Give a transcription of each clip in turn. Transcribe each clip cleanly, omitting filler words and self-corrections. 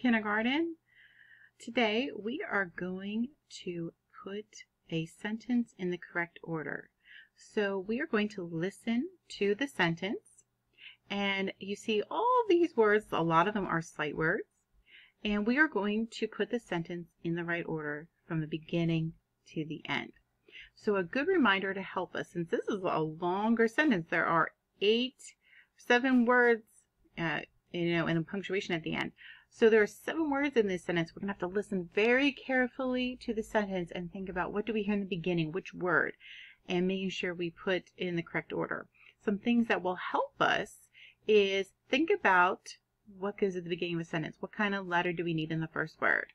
kindergarten. Today we are going to put a sentence in the correct order. So we are going to listen to the sentence, and you see all these words, a lot of them are sight words, and we are going to put the sentence in the right order from the beginning to the end. So a good reminder to help us, since this is a longer sentence, there are 7 words, and a punctuation at the end. So there are 7 words in this sentence. We're going to have to listen very carefully to the sentence and think about what do we hear in the beginning, which word, and making sure we put in the correct order. Some things that will help us is think about what goes at the beginning of a sentence. What kind of letter do we need in the first word?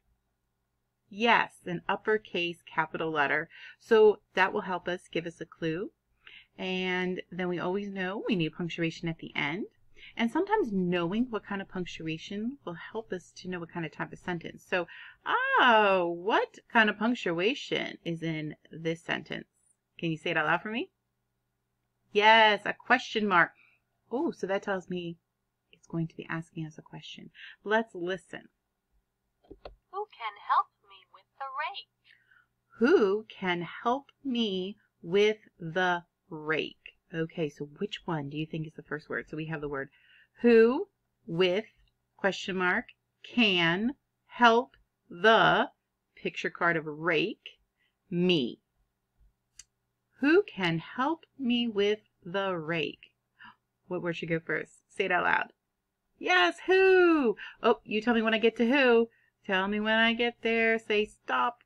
Yes, an uppercase capital letter. So that will help us, give us a clue. And then we always know we need punctuation at the end. And sometimes knowing what kind of punctuation will help us to know what kind of type of sentence. So, what kind of punctuation is in this sentence? Can you say it out loud for me? Yes, a question mark. Oh, so that tells me it's going to be asking us a question. Let's listen. Who can help me with the rake? Who can help me with the rake? Okay, so which one do you think is the first word? So we have the word who with question mark can help the picture card of a rake me. Who can help me with the rake? What word should go first? Say it out loud. Yes, who? Oh, you tell me when I get to who. Tell me when I get there. Say stop.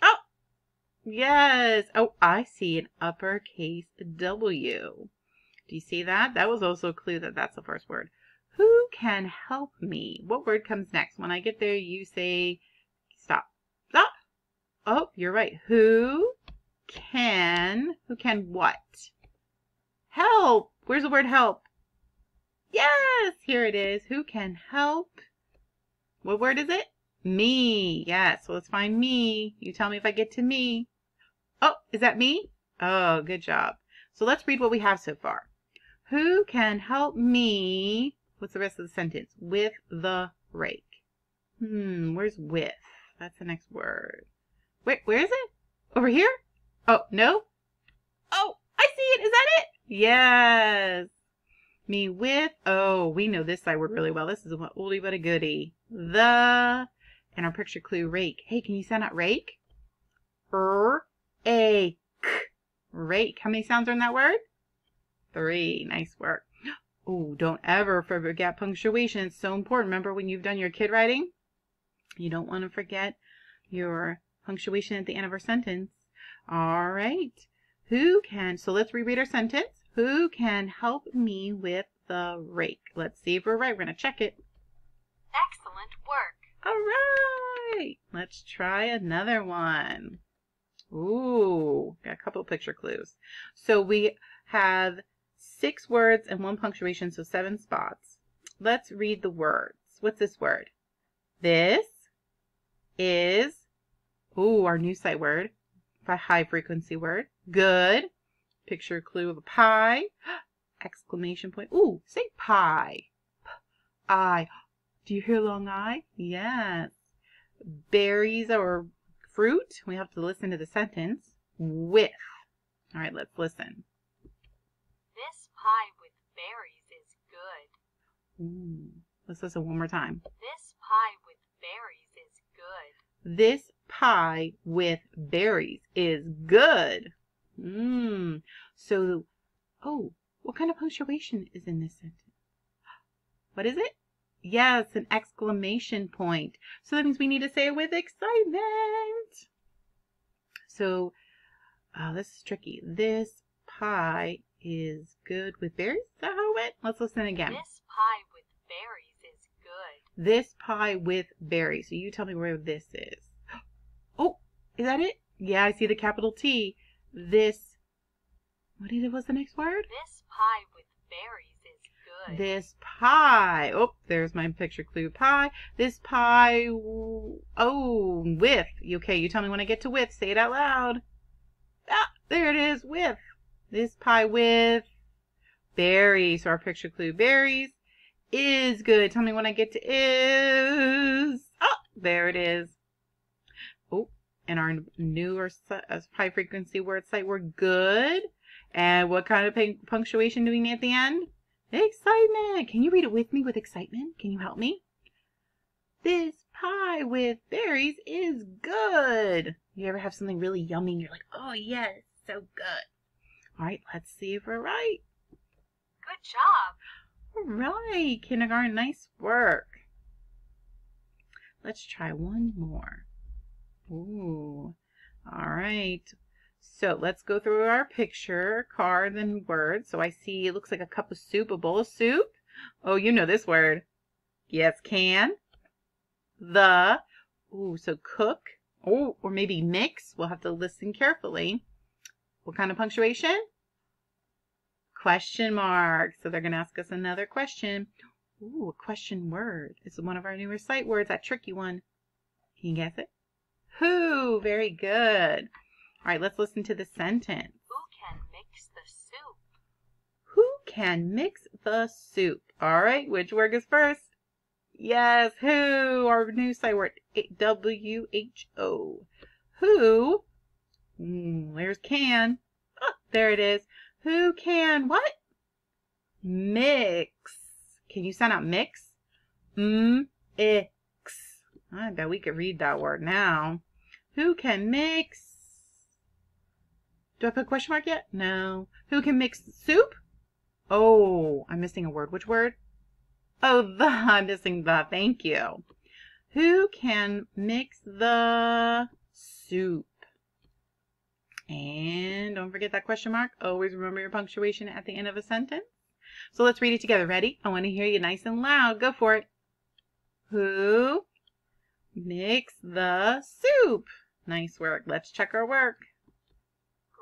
Oh, yes. Oh, I see an uppercase W. Do you see that? That was also a clue that that's the first word. Who can help me? What word comes next? When I get there, you say stop. Stop. Oh, you're right. Who can what? Help. Where's the word help? Yes, here it is. Who can help? What word is it? Me. Yes, so let's find me. You tell me if I get to me. Oh, is that me? Oh, good job. So let's read what we have so far. Who can help me? What's the rest of the sentence? With the rake. Where's with? That's the next word. Where is it? Over here? Oh, no? Oh, I see it. Is that it? Yes. Me with, oh, we know this sight word really well. This is an oldie but a goodie. The, and our picture clue, rake. Hey, can you sound out rake? A, k. Rake. How many sounds are in that word? 3. Nice work. Oh, don't ever forget punctuation. It's so important. Remember when you've done your kid writing? You don't want to forget your punctuation at the end of our sentence. All right. So let's reread our sentence. Who can help me with the rake? Let's see if we're right. We're going to check it. Excellent work. All right. Let's try another one. Ooh, got a couple of picture clues. So we have 6 words and 1 punctuation, so 7 spots. Let's read the words. What's this word? This is, our new sight word, a high frequency word. Good. Picture clue of a pie. Exclamation point. Ooh, say pie. I. Do you hear long I? Yes. Berries or fruit. We have to listen to the sentence. With. All right, let's listen. This pie with berries is good. Ooh. Let's listen one more time. This pie with berries is good. This pie with berries is good. So, what kind of punctuation is in this sentence? What is it? Yes, an exclamation point. So that means we need to say it with excitement. So, this is tricky. This pie is good with berries. Is that how it went? Let's listen again. This pie with berries is good. This pie with berries. So you tell me where this is. Oh, is that it? Yeah, I see the capital T. This, what's the next word? This pie with berries is good. This pie. Oh, there's my picture clue. Pie. This pie. Oh, with. Okay, you tell me when I get to with. Say it out loud. Ah, there it is. With. This pie with berries. So our picture clue, berries, Is good. Tell me when I get to is. Oh, there it is. Oh, and our newer high frequency word sight word good. And what kind of punctuation do we need at the end? Excitement. Can you read it with me with excitement? Can you help me? This pie with berries is good. You ever have something really yummy and you're like, oh yes, so good. All right, let's see if we're right. Good job. All right, kindergarten, nice work. Let's try one more. Ooh, all right. So let's go through our picture, cards, and words. So I see it looks like a cup of soup, a bowl of soup. Oh, you know this word. Yes, can. The. Ooh, so cook. Oh, or maybe mix. We'll have to listen carefully. What kind of punctuation? Question mark. So they're going to ask us another question. Ooh, a question word. It's one of our newer sight words, that tricky one. Can you guess it? Who? Very good. All right, let's listen to the sentence. Who can mix the soup? Who can mix the soup? All right, which word is first? Yes, who? Our new sight word, W-H-O. Who? There's can. Oh, there it is. Who can what? Mix. Can you sound out mix? Ix. I bet we could read that word now. Who can mix? Do I put a question mark yet? No. Who can mix soup? Oh, I'm missing a word. Which word? Oh, I'm missing the. Thank you. Who can mix the soup? And don't forget that question mark. Always remember your punctuation at the end of a sentence. So let's read it together. Ready? I want to hear you nice and loud. Go for it. Who mix the soup? Nice work. Let's check our work.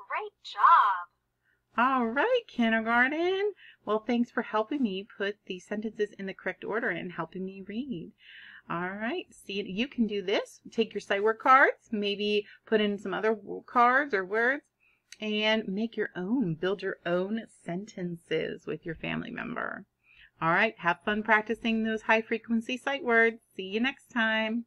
Great job. All right, kindergarten. Well, thanks for helping me put these sentences in the correct order and helping me read. All right, see, you can do this. Take your sight word cards, maybe put in some other cards or words, and make your own, build your own sentences with your family member. All right, have fun practicing those high frequency sight words. See you next time.